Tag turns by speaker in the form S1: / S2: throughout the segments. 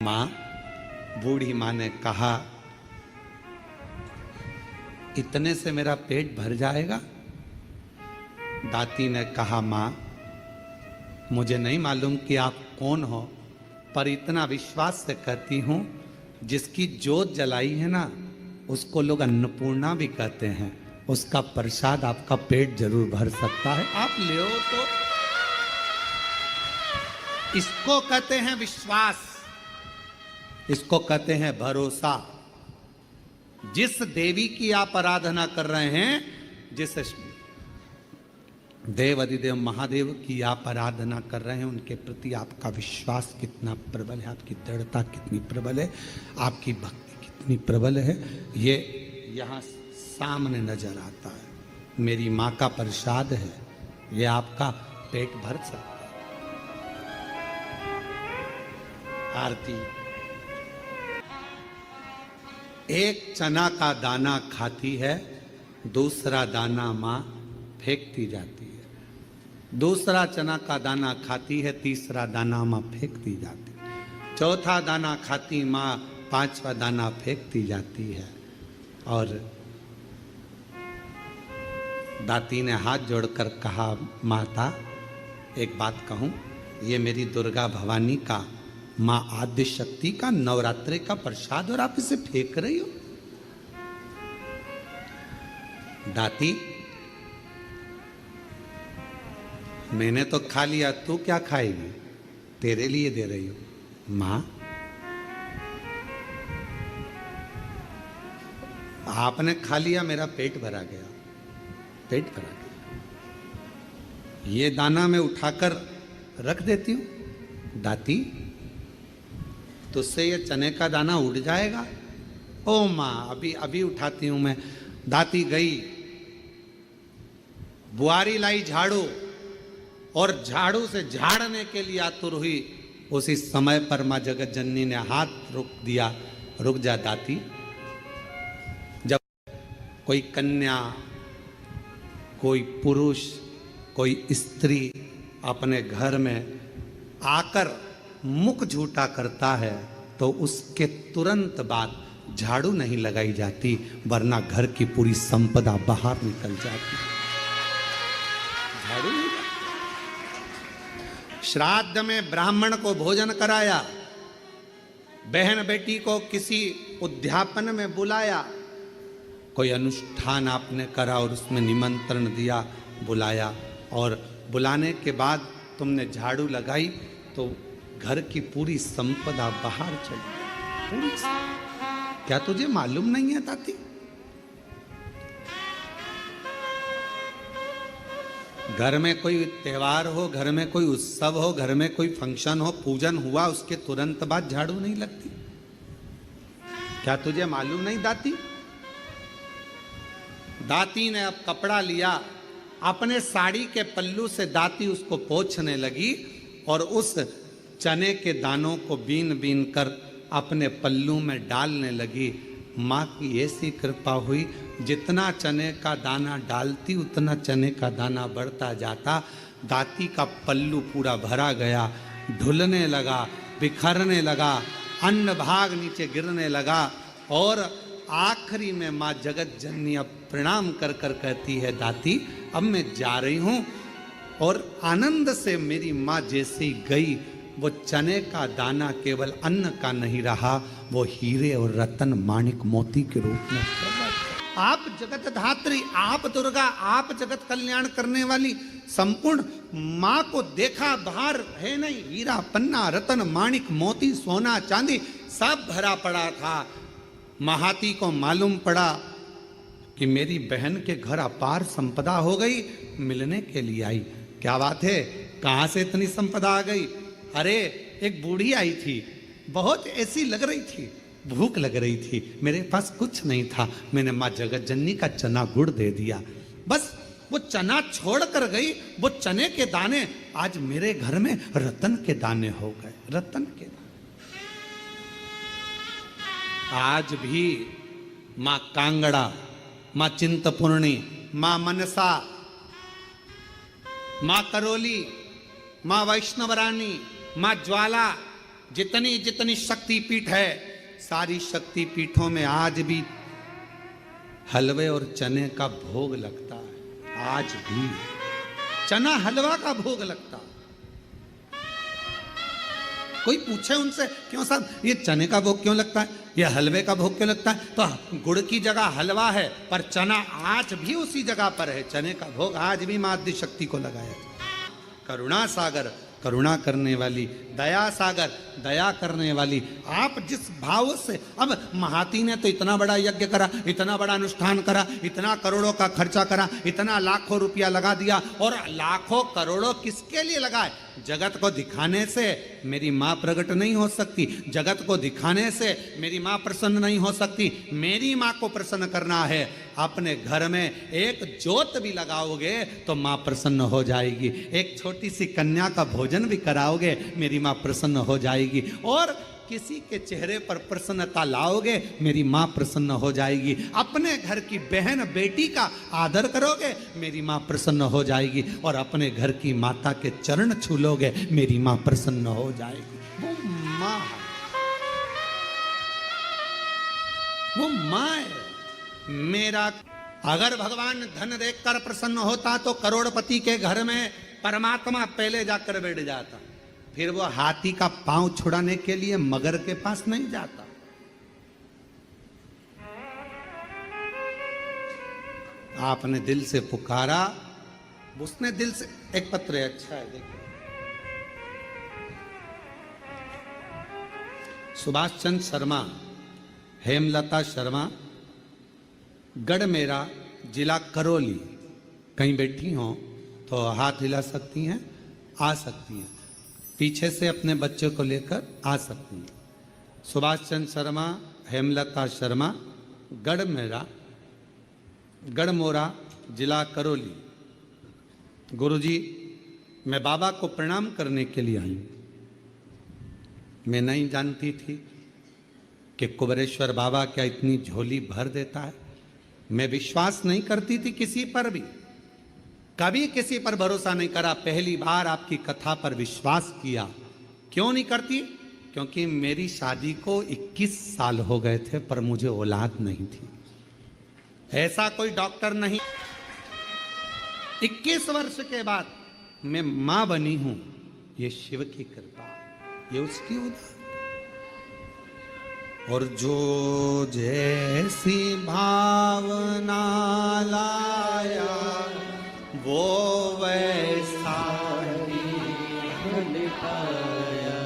S1: माँ, बूढ़ी माँ ने कहा, इतने से मेरा पेट भर जाएगा? दाती ने कहा, माँ, मुझे नहीं मालूम कि आप कौन हो, पर इतना विश्वास से कहती हूं, जिसकी जोत जलाई है ना, उसको लोग अन्नपूर्णा भी कहते हैं। उसका प्रसाद आपका पेट जरूर भर सकता है, आप ले तो। इसको कहते हैं विश्वास, इसको कहते हैं भरोसा। जिस देवी की आप आराधना कर रहे हैं, जिस देव अधिदेव महादेव की आप आराधना कर रहे हैं, उनके प्रति आपका विश्वास कितना प्रबल है, आपकी दृढ़ता कितनी प्रबल है, आपकी भक्ति कितनी प्रबल है, ये यहाँ सामने नजर आता है। मेरी माँ का प्रसाद है, ये आपका पेट भर सकता है। आरती। एक चना का दाना खाती है, दूसरा दाना माँ फेंकती जाती है। दूसरा चना का दाना खाती है, तीसरा दाना माँ फेंकती जाती है। चौथा दाना खाती माँ, पांचवा दाना फेंकती जाती है। और दाती ने हाथ जोड़कर कहा, माता एक बात कहूँ, ये मेरी दुर्गा भवानी का, माँ आद्य शक्ति का नवरात्रि का प्रसाद, और आप इसे फेंक रही हो। दाती, मैंने तो खा लिया, तू क्या खाएगी? तेरे लिए दे रही हूं। मां, आपने खा लिया, मेरा पेट भरा गया, पेट भरा गया। ये दाना मैं उठाकर रख देती हूं। दाती, तुझसे ये चने का दाना उड़ जाएगा। ओ मां, अभी अभी उठाती हूं मैं। दाती गई, बुआरी लाई झाड़ू, और झाड़ू से झाड़ने के लिए आतुर हुई। उसी समय पर मां जगत जननी ने हाथ रोक दिया। रुक जा दाती। जब कोई कन्या, कोई पुरुष, कोई स्त्री अपने घर में आकर मुख झूठा करता है, तो उसके तुरंत बाद झाड़ू नहीं लगाई जाती, वरना घर की पूरी संपदा बाहर निकल जाती। झाड़ू नहीं। श्राद्ध में ब्राह्मण को भोजन कराया, बहन बेटी को किसी उद्यापन में बुलाया, कोई अनुष्ठान आपने करा और उसमें निमंत्रण दिया, बुलाया, और बुलाने के बाद तुमने झाड़ू लगाई, तो घर की पूरी संपदा बाहर चली गई। क्या तुझे मालूम नहीं है ताती? घर में कोई त्योहार हो, घर में कोई उत्सव हो, घर में कोई फंक्शन हो, पूजन हुआ, उसके तुरंत बाद झाड़ू नहीं लगती। क्या तुझे मालूम नहीं दाती? दाती ने अब कपड़ा लिया, अपने साड़ी के पल्लू से दाती उसको पोंछने लगी, और उस चने के दानों को बीन बीन कर अपने पल्लू में डालने लगी। माँ की ऐसी कृपा हुई, जितना चने का दाना डालती उतना चने का दाना बढ़ता जाता। दाती का पल्लू पूरा भरा गया, ढुलने लगा, बिखरने लगा, अन्न भाग नीचे गिरने लगा, और आखिरी में माँ जगत जननी अब प्रणाम कर कर कहती है, दाती अब मैं जा रही हूँ। और आनंद से मेरी माँ जैसे ही गई, वो चने का दाना केवल अन्न का नहीं रहा, वो हीरे और रतन माणिक मोती के रूप में। आप जगत धात्री, आप दुर्गा, आप जगत कल्याण करने वाली संपूर्ण माँ को देखा, बाहर है नहीं, हीरा पन्ना रतन माणिक मोती सोना चांदी सब भरा पड़ा था। महाती को मालूम पड़ा कि मेरी बहन के घर अपार संपदा हो गई, मिलने के लिए आई। क्या बात है, कहाँ से इतनी संपदा आ गई? अरे एक बूढ़ी आई थी, बहुत ऐसी लग रही थी, भूख लग रही थी, मेरे पास कुछ नहीं था, मैंने माँ जगत जननी का चना गुड़ दे दिया। बस वो चना छोड़ कर गई, वो चने के दाने आज मेरे घर में रतन के दाने हो गए, रतन के दाने। आज भी माँ कांगड़ा, माँ चिंतपूर्णी, माँ मनसा, माँ करोली, माँ वैष्णव रानी, माँ ज्वाला, जितनी जितनी शक्तिपीठ है, सारी शक्तिपीठों में आज भी हलवे और चने का भोग लगता है। आज भी चना हलवा का भोग लगता है। कोई पूछे उनसे, क्यों साहब ये चने का भोग क्यों लगता है, ये हलवे का भोग क्यों लगता है, तो गुड़ की जगह हलवा है, पर चना आज भी उसी जगह पर है। चने का भोग आज भी माँ आदि शक्ति को लगाया जाता। करुणा सागर, करुणा करने वाली, दया सागर, दया करने वाली। आप जिस भाव से, अब महाती ने तो इतना बड़ा यज्ञ करा, इतना बड़ा अनुष्ठान करा, इतना करोड़ों का खर्चा करा, इतना लाखों रुपया लगा दिया, और लाखों करोड़ों किसके लिए लगाए? जगत को दिखाने से मेरी माँ प्रकट नहीं हो सकती, जगत को दिखाने से मेरी माँ प्रसन्न नहीं हो सकती। मेरी माँ को प्रसन्न करना है, अपने घर में एक ज्योत भी लगाओगे तो माँ प्रसन्न हो जाएगी। एक छोटी सी कन्या का भोजन भी कराओगे, मेरी माँ प्रसन्न हो जाएगी। और किसी के चेहरे पर प्रसन्नता लाओगे, मेरी माँ प्रसन्न हो जाएगी। अपने घर की बहन बेटी का आदर करोगे, मेरी माँ प्रसन्न हो जाएगी। और अपने घर की माता के चरण छू लोगे, मेरी माँ प्रसन्न हो जाएगी। वो माँ, वो माँ है मेरा। अगर भगवान धन देखकर प्रसन्न होता तो करोड़पति के घर में परमात्मा पहले जाकर बैठ जाता। फिर वो हाथी का पांव छुड़ाने के लिए मगर के पास नहीं जाता। आपने दिल से पुकारा, उसने दिल से, एक पत्र है, अच्छा है, देखो। सुभाष चंद्र शर्मा, हेमलता शर्मा, गढ़मेरा, जिला करौली। कहीं बैठी हो तो हाथ हिला सकती हैं, आ सकती हैं, पीछे से अपने बच्चों को लेकर आ सकती हैं। सुभाष चंद्र शर्मा, हेमलता शर्मा, गढ़मेरा, गढ़मोरा, जिला करौली। गुरुजी, मैं बाबा को प्रणाम करने के लिए आई। मैं नहीं जानती थी कि कुबेरेश्वर बाबा क्या इतनी झोली भर देता है। मैं विश्वास नहीं करती थी किसी पर भी, कभी किसी पर भरोसा नहीं करा। पहली बार आपकी कथा पर विश्वास किया। क्यों नहीं करती? क्योंकि मेरी शादी को 21 साल हो गए थे, पर मुझे औलाद नहीं थी। ऐसा कोई डॉक्टर नहीं। 21 वर्ष के बाद मैं मां बनी हूं, ये शिव की कृपा, ये उसकी उदार। और जो जैसी भावना लाया वो वैसा ही फल पाया।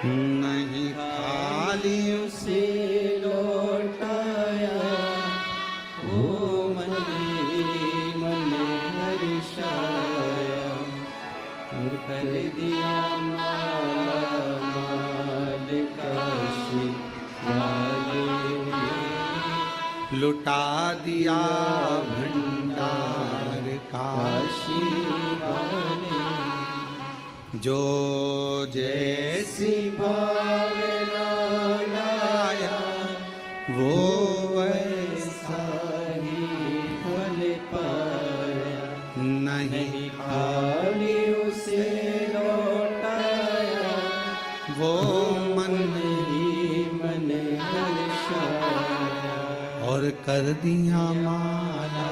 S1: नहीं खाली उसे लौटाया, वो मन मन हर्षाया। और कर दिया माला माल काशी वाले, लुटा दिया भंडार काशी वाले। जो जैसी भावना लाया वो वैसा ही फल पाया। नहीं खाली उसे लौटाया, वो मन ही मन हर्षाया। और कर दिया माला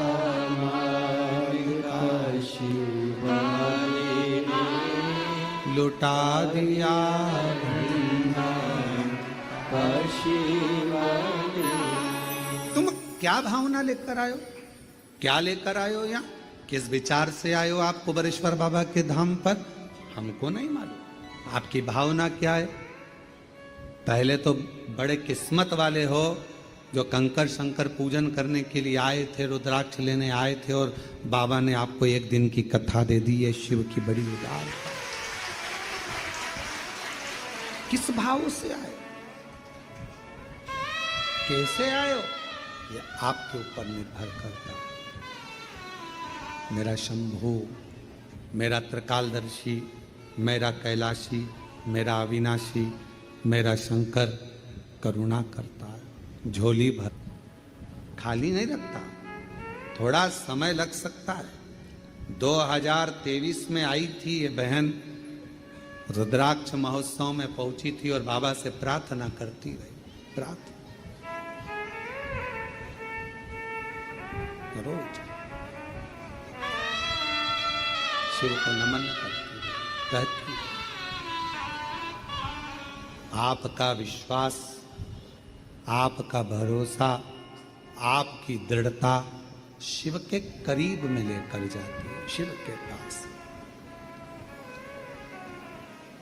S1: माल काशी वाले, लुटा दिया भंडार काशी वाले। तुम क्या भावना लेकर आयो, क्या लेकर आयो यहाँ, किस विचार से आयो आप कुबेरेश्वर बाबा के धाम पर, हमको नहीं मालूम। आपकी भावना क्या है? पहले तो बड़े किस्मत वाले हो जो कंकर शंकर पूजन करने के लिए आए थे, रुद्राक्ष लेने आए थे, और बाबा ने आपको एक दिन की कथा दे दी। ये शिव की बड़ी उदार। किस भाव से आए, कैसे आयो, ये आपके ऊपर निर्भर करता है। मेरा शंभू, मेरा त्रिकालदर्शी, मेरा कैलाशी, मेरा अविनाशी, मेरा शंकर करुणा करता है, झोली भर, खाली नहीं रखता। थोड़ा समय लग सकता है। 2023 में आई थी ये बहन, रुद्राक्ष महोत्सव में पहुंची थी और बाबा से प्रार्थना करती रही, प्रार्थना रोज शिव को नमन करती रही, कहती आपका विश्वास, आपका भरोसा, आपकी दृढ़ता शिव के करीब में लेकर जाती है, शिव के पास।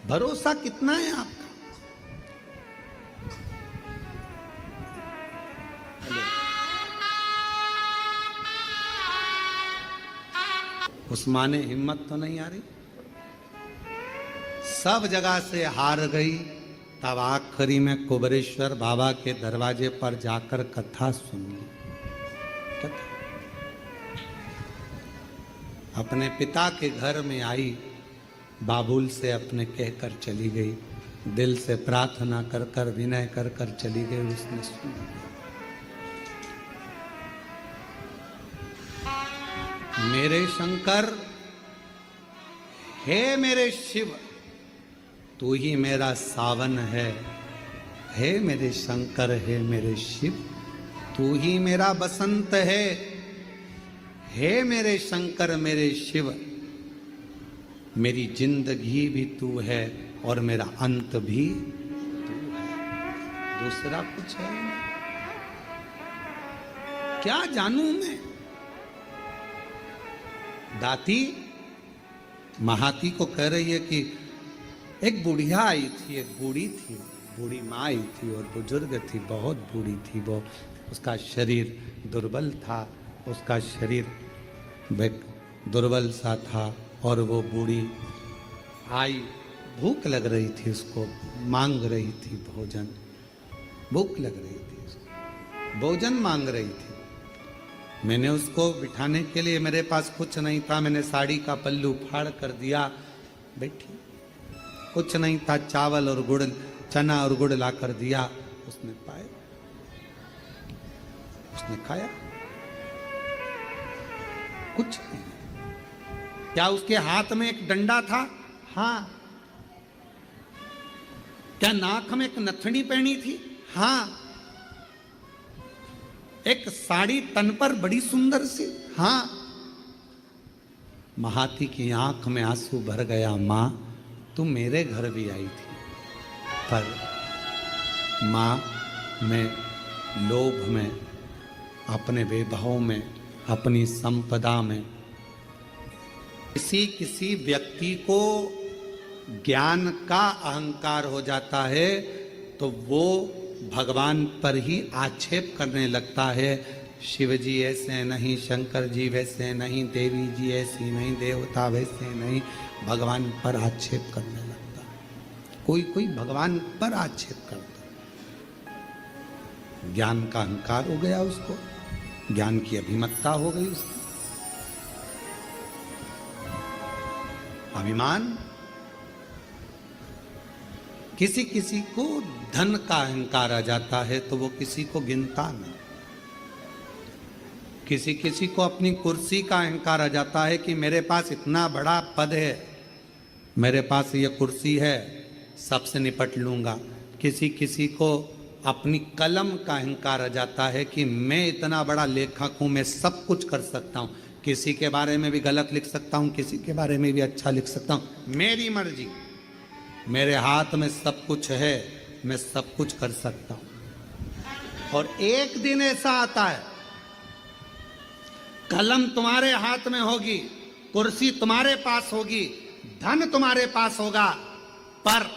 S1: भरोसा कितना है आपका? उस माँ ने हिम्मत तो नहीं आ रही, सब जगह से हार गई। तब आखिरी में कुबरेश्वर बाबा के दरवाजे पर जाकर कथा सुन ली। कथा अपने पिता के घर में आई, बाबुल से अपने कहकर चली गई, दिल से प्रार्थना कर कर विनय कर कर चली गई। उसने सुन लिया। मेरे शंकर, हे मेरे शिव, तू ही मेरा सावन है। हे मेरे शंकर, हे मेरे शिव, तू ही मेरा बसंत है। हे मेरे शंकर, मेरे शिव, मेरी जिंदगी भी तू है और मेरा अंत भी तू है, दूसरा कुछ है नहीं। क्या जानूं मैं? दाती महाती को कह रही है कि एक बुढ़िया आई थी, एक बूढ़ी थी, बूढ़ी माँ आई थी और बुजुर्ग थी, बहुत बूढ़ी थी वो। उसका शरीर दुर्बल था, उसका शरीर दुर्बल सा था और वो बूढ़ी आई, भूख लग रही थी उसको, मांग रही थी भोजन, भूख लग रही थी उसको, भोजन मांग रही थी। मैंने उसको बिठाने के लिए, मेरे पास कुछ नहीं था, मैंने साड़ी का पल्लू फाड़ कर दिया, बैठी। कुछ नहीं था, चावल और गुड़, चना और गुड़ ला कर दिया, उसने पाया, उसने खाया, कुछ नहीं। क्या उसके हाथ में एक डंडा था? हाँ। क्या नाक में एक नथनी पहनी थी? हाँ। एक साड़ी तन पर बड़ी सुंदर सी? हाँ। महाती की आंख में आंसू भर गया। मां, तू मेरे घर भी आई थी, पर मां, मैं लोभ में, अपने वैभव में, अपनी संपदा में, किसी व्यक्ति को ज्ञान का अहंकार हो जाता है तो वो भगवान पर ही आक्षेप करने लगता है। शिव जी ऐसे नहीं, शंकर जी वैसे नहीं, देवी जी ऐसी नहीं, देवता वैसे नहीं, भगवान पर आक्षेप करने लगता है। कोई कोई भगवान पर आक्षेप करता है। ज्ञान का अहंकार हो गया उसको, ज्ञान की अभिमत्ता हो गई उसकी, अभिमान। किसी किसी को धन का अहंकार आ जाता है तो वो किसी को गिनता नहीं। किसी किसी को अपनी कुर्सी का अहंकार आ जाता है कि मेरे पास इतना बड़ा पद है, मेरे पास ये कुर्सी है, सबसे निपट लूंगा। किसी किसी को अपनी कलम का अहंकार आ जाता है कि मैं इतना बड़ा लेखक हूं, मैं सब कुछ कर सकता हूं, किसी के बारे में भी गलत लिख सकता हूं, किसी के बारे में भी अच्छा लिख सकता हूं, मेरी मर्जी, मेरे हाथ में सब कुछ है, मैं सब कुछ कर सकता हूं। और एक दिन ऐसा आता है, कलम तुम्हारे हाथ में होगी, कुर्सी तुम्हारे पास होगी, धन तुम्हारे पास होगा, पर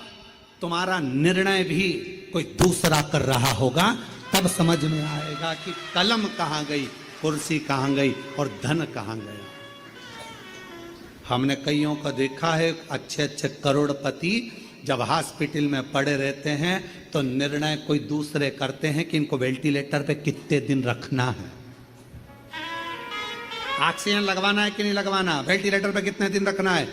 S1: तुम्हारा निर्णय भी कोई दूसरा कर रहा होगा। तब समझ में आएगा कि कलम कहां गई, कुर्सी कहां गई और धन कहां गया। हमने कईयों को देखा है, अच्छे अच्छे करोड़पति जब हॉस्पिटल में पड़े रहते हैं तो निर्णय कोई दूसरे करते हैं कि इनको वेंटिलेटर पे कितने दिन रखना है, ऑक्सीजन लगवाना है कि नहीं लगवाना, वेंटिलेटर पे कितने दिन रखना है,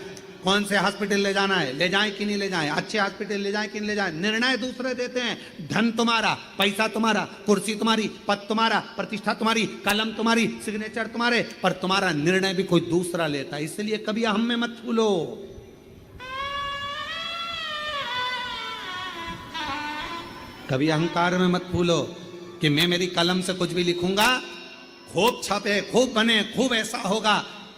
S1: कौन से हॉस्पिटल ले जाना है, ले जाएं कि नहीं ले जाएं, अच्छे हॉस्पिटल ले जाएं कि नहीं ले जाएं। निर्णय दूसरे देते हैं। धन तुम्हारा, पैसा तुम्हारा, कुर्सी तुम्हारी, पद तुम्हारा, प्रतिष्ठा तुम्हारी, कलम तुम्हारी, सिग्नेचर तुम्हारे, पर तुम्हारा निर्णय भी कोई दूसरा लेता है। इसलिए कभी हम में मत भूलो। कभी अहंकार में मत भूलो कि मैं मेरी कलम से कुछ भी लिखूंगा, खूब छपे, खूब बने, खूब ऐसा होगा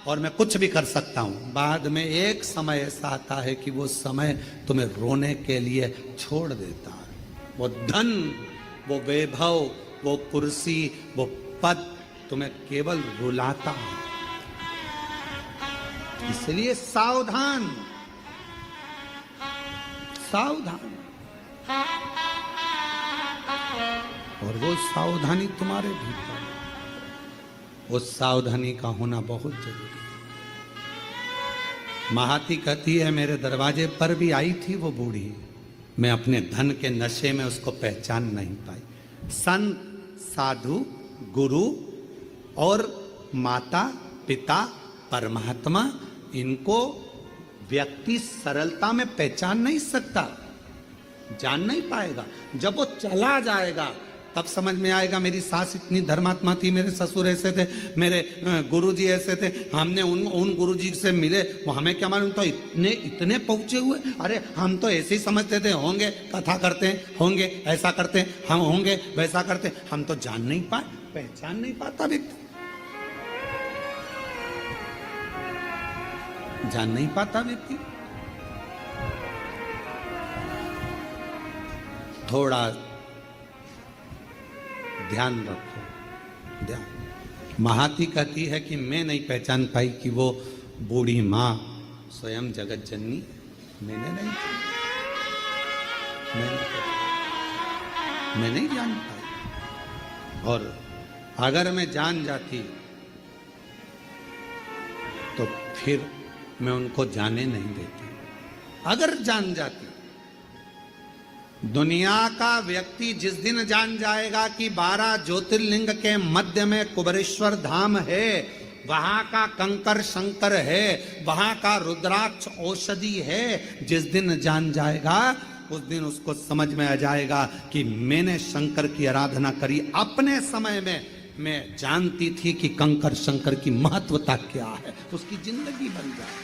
S1: और मैं कुछ भी कर सकता हूं। बाद में एक समय ऐसा आता है कि वो समय तुम्हें रोने के लिए छोड़ देता है। वो धन, वो वैभव, वो कुर्सी, वो पद तुम्हें केवल रुलाता है। इसलिए सावधान, सावधान। और वो सावधानी तुम्हारे भीतर है, उस सावधानी का होना बहुत जरूरी है। महाती कहती है मेरे दरवाजे पर भी आई थी वो बूढ़ी, मैं अपने धन के नशे में उसको पहचान नहीं पाई। संत, साधु, गुरु और माता पिता परमात्मा, इनको व्यक्ति सरलता में पहचान नहीं सकता, जान नहीं पाएगा। जब वो चला जाएगा तब समझ में आएगा मेरी सास इतनी धर्मात्मा थी, मेरे ससुर ऐसे थे, मेरे गुरुजी ऐसे थे, हमने उन गुरुजी से मिले, वो हमें क्या मालूम, तो इतने पहुंचे हुए। अरे हम तो ऐसे ही समझते थे, होंगे कथा करते हैं, होंगे ऐसा करते हैं, हम होंगे वैसा करते हैं। हम तो जान नहीं पाए, पहचान नहीं पाता व्यक्ति, जान नहीं पाता व्यक्ति। थोड़ा ध्यान रखो, ध्यान। महाती कहती है कि मैं नहीं पहचान पाई कि वो बूढ़ी माँ स्वयं जगत जननी मैंने नहीं, मैं नहीं जान पाई। और अगर मैं जान जाती तो फिर मैं उनको जाने नहीं देती। अगर जान जाती, दुनिया का व्यक्ति जिस दिन जान जाएगा कि 12 ज्योतिर्लिंग के मध्य में कुबेरेश्वर धाम है, वहां का कंकर शंकर है, वहां का रुद्राक्ष औषधि है, जिस दिन जान जाएगा उस दिन उसको समझ में आ जाएगा कि मैंने शंकर की आराधना करी। अपने समय में मैं जानती थी कि कंकर शंकर की महत्वता क्या है, उसकी जिंदगी बन जाए।